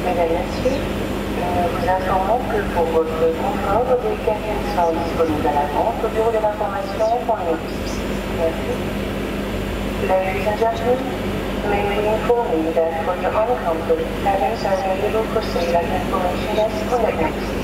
Mesdames, Messieurs, nous vous informons que pour votre confort, des cabines sont disponibles à la vente au bureau de l'information pour le Merci. Ladies and gentlemen, may we inform you that for your own comfort, cabins are available for sale at information desk on the next